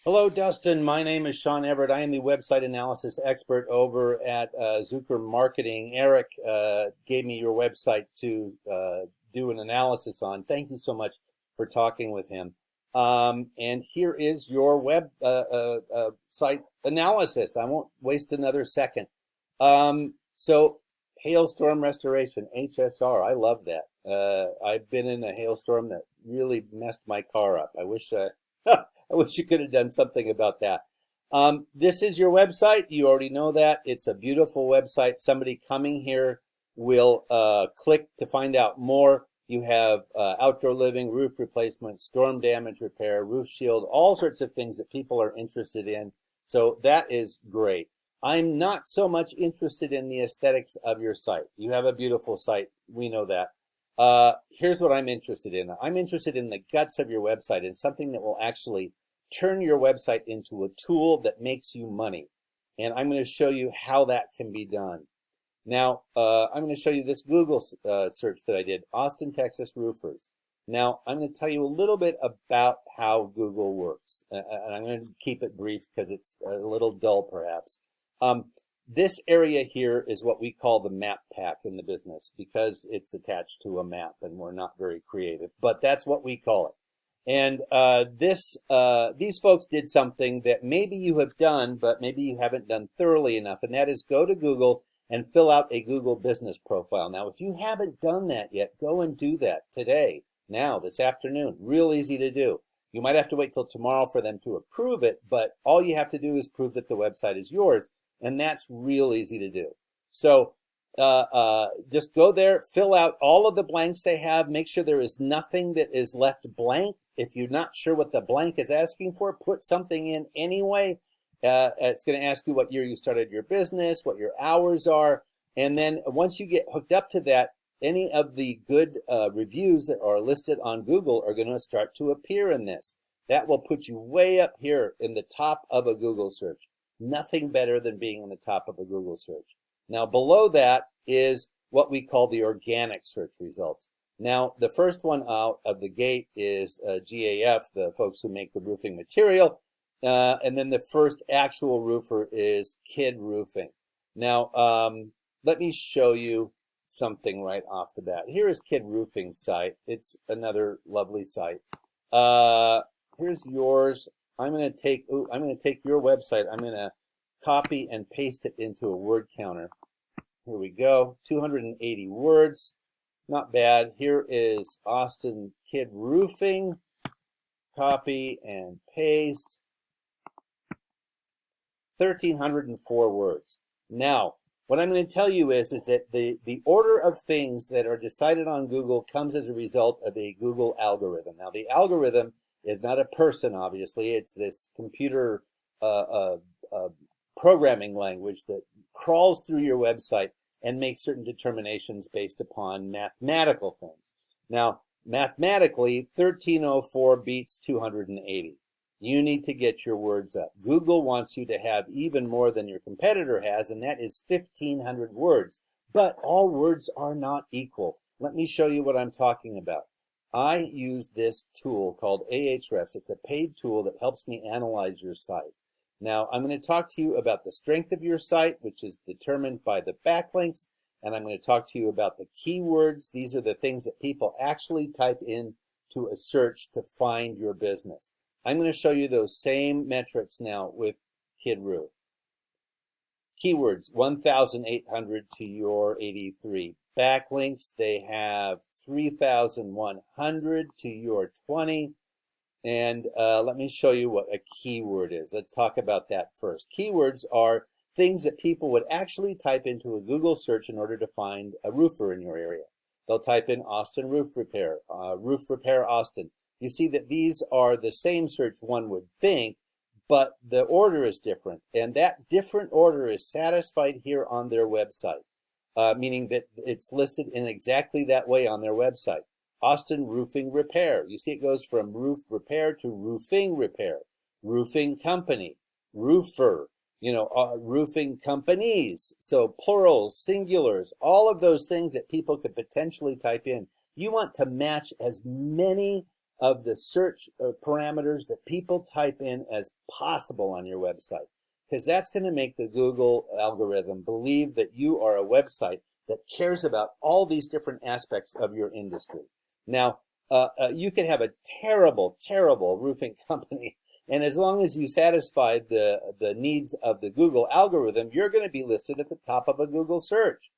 Hello, Dustin. My name is Sean Everett. I am the website analysis expert over at Zucker Marketing. Eric gave me your website to do an analysis on. Thank you so much for talking with him. And here is your web site analysis. I won't waste another second. So, hailstorm restoration, HSR. I love that. I've been in a hailstorm that really messed my car up. I wish I wish you could have done something about that. This is your website. You already know that. It's a beautiful website. Somebody coming here will click to find out more. You have outdoor living, roof replacement, storm damage repair, roof shield, all sorts of things that people are interested in. So that is great. I'm not so much interested in the aesthetics of your site. You have a beautiful site. We know that. Here's what I'm interested in. I'm interested in the guts of your website and something that will actually turn your website into a tool that makes you money. And I'm going to show you how that can be done. Now, I'm going to show you this Google search that I did, Austin, Texas roofers. Now, I'm going to tell you a little bit about how Google works. And I'm going to keep it brief because it's a little dull, perhaps. This area here is what we call the map pack in the business because it's attached to a map and we're not very creative, but that's what we call it. And these folks did something that maybe you have done, but maybe you haven't done thoroughly enough, and that is go to Google and fill out a Google business profile. Now, if you haven't done that yet, go and do that today, now, this afternoon. Real easy to do. You might have to wait till tomorrow for them to approve it, but all you have to do is prove that the website is yours. And that's real easy to do. So just go there, fill out all of the blanks they have, make sure there is nothing that is left blank. If you're not sure what the blank is asking for, put something in anyway. It's going to ask you what year you started your business, what your hours are. And then once you get hooked up to that, any of the good reviews that are listed on Google are going to start to appear in this. That will put you way up here in the top of a Google search. Nothing better than being on the top of a Google search. Now, below that is what we call the organic search results. Now, the first one out of the gate is GAF, the folks who make the roofing material. And then the first actual roofer is Kid Roofing. Now, let me show you something right off the bat. Here is Kid Roofing's site. It's another lovely site. Here's yours. I'm going to take your website. I'm going to copy and paste it into a word counter. Here we go. 280 words. Not bad. Here is Austin Kid Roofing. Copy and paste. 1,304 words. Now, what I'm going to tell you is that the order of things that are decided on Google comes as a result of a Google algorithm. Now, the algorithm is not a person, obviously. It's this computer programming language that crawls through your website and makes certain determinations based upon mathematical things. Now, mathematically, 1304 beats 280. You need to get your words up. Google wants you to have even more than your competitor has, and that is 1,500 words. But all words are not equal. Let me show you what I'm talking about. I use this tool called Ahrefs. It's a paid tool that helps me analyze your site. Now, I'm going to talk to you about the strength of your site, which is determined by the backlinks, and I'm going to talk to you about the keywords. These are the things that people actually type in to a search to find your business. I'm going to show you those same metrics now with Kid Roof. Keywords, 1,800 to your 83. Backlinks, they have 3,100 to your 20. And let me show you what a keyword is. Let's talk about that first. Keywords are things that people would actually type into a Google search in order to find a roofer in your area. They'll type in Austin Roof Repair Austin. You see that these are the same search one would think, but the order is different. And that different order is satisfied here on their website, meaning that it's listed in exactly that way on their website. Austin Roofing Repair. You see it goes from roof repair to roofing repair. Roofing company, roofer, roofing companies. So plurals, singulars, all of those things that people could potentially type in. You want to match as many of the search parameters that people type in as possible on your website, because that's going to make the Google algorithm believe that you are a website that cares about all these different aspects of your industry. Now, you could have a terrible, terrible roofing company, and as long as you satisfy the needs of the Google algorithm, you're going to be listed at the top of a Google search.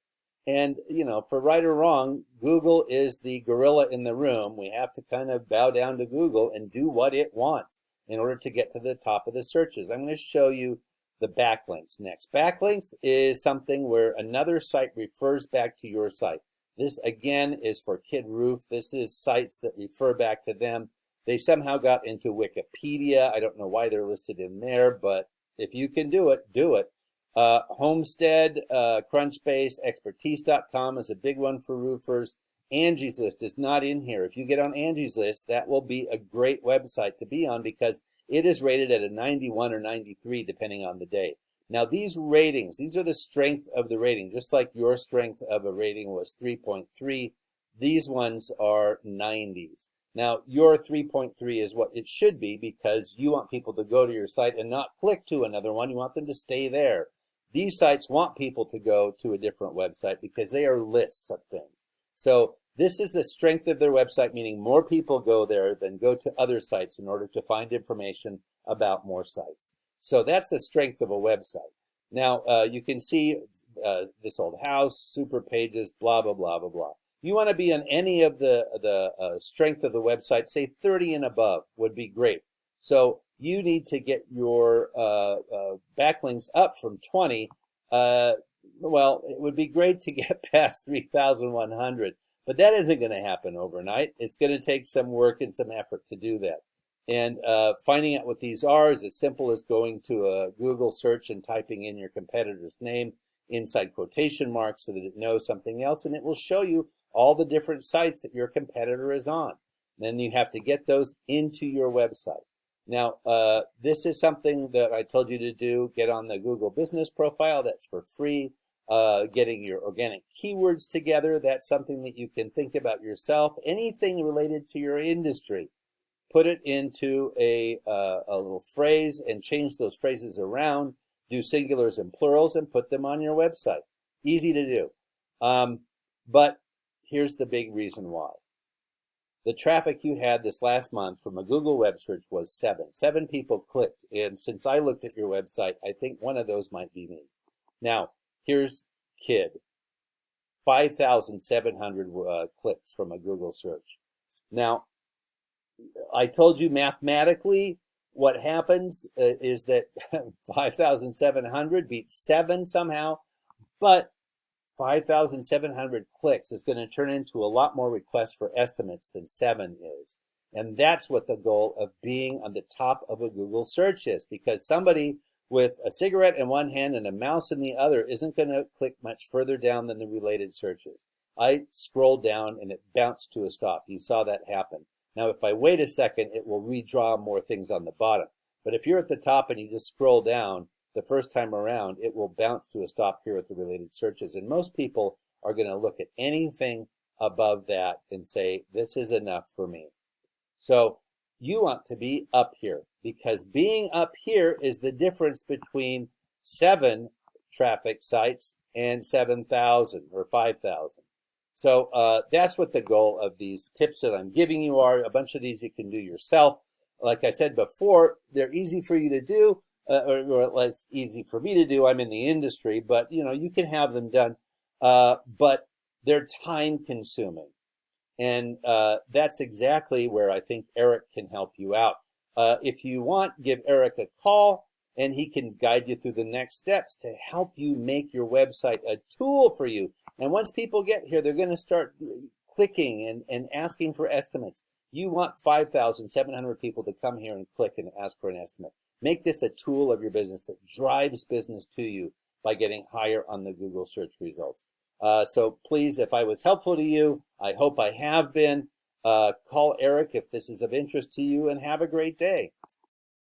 And, you know, for right or wrong, Google is the gorilla in the room. We have to kind of bow down to Google and do what it wants in order to get to the top of the searches. I'm going to show you the backlinks next. Backlinks is something where another site refers back to your site. This, again, is for Kid Roof. This is sites that refer back to them. They somehow got into Wikipedia. I don't know why they're listed in there, but if you can do it, do it. Homestead, Crunchbase, Expertise.com is a big one for roofers. Angie's List is not in here. If you get on Angie's List, that will be a great website to be on because it is rated at a 91 or 93 depending on the day. Now these ratings, these are the strength of the rating. Just like your strength of a rating was 3.3, these ones are 90s. Now your 3.3 is what it should be because you want people to go to your site and not click to another one. You want them to stay there. These sites want people to go to a different website because they are lists of things. So this is the strength of their website, meaning more people go there than go to other sites in order to find information about more sites. So that's the strength of a website. Now, you can see this old house, super pages, blah, blah, blah, blah, blah. You want to be on any of the strength of the website, say 30 and above would be great. So you need to get your backlinks up from 20. Well, it would be great to get past 3,100, but that isn't going to happen overnight. It's going to take some work and some effort to do that. And finding out what these are is as simple as going to a Google search and typing in your competitor's name inside quotation marks so that it knows something else, and it will show you all the different sites that your competitor is on. Then you have to get those into your website. Now, this is something that I told you to do. Get on the Google Business Profile. That's for free. Getting your organic keywords together. That's something that you can think about yourself. Anything related to your industry. Put it into a little phrase and change those phrases around. Do singulars and plurals and put them on your website. Easy to do. But here's the big reason why. The traffic you had this last month from a Google web search was 7. 7 people clicked, and since I looked at your website, I think one of those might be me. Now, here's Kid. 5,700 clicks from a Google search. Now, I told you mathematically what happens is that 5,700 beats 7 somehow, but 5,700 clicks is going to turn into a lot more requests for estimates than 7 is. And that's what the goal of being on the top of a Google search is, because somebody with a cigarette in one hand and a mouse in the other isn't going to click much further down than the related searches. I scrolled down and it bounced to a stop. You saw that happen. Now, if I wait a second, it will redraw more things on the bottom. But if you're at the top and you just scroll down, the first time around, it will bounce to a stop here at the related searches. And most people are going to look at anything above that and say, this is enough for me. So you want to be up here, because being up here is the difference between 7 traffic sites and 7,000 or 5,000. So that's what the goal of these tips that I'm giving you are. A bunch of these you can do yourself. Like I said before, they're easy for you to do. Or less easy for me to do. I'm in the industry, but you can have them done. But they're time consuming. And that's exactly where I think Eric can help you out. If you want, give Eric a call and he can guide you through the next steps to help you make your website a tool for you. And once people get here, they're going to start clicking and asking for estimates. You want 5,700 people to come here and click and ask for an estimate. Make this a tool of your business that drives business to you by getting higher on the Google search results. So please, if I was helpful to you, I hope I have been. Call Eric if this is of interest to you, and have a great day.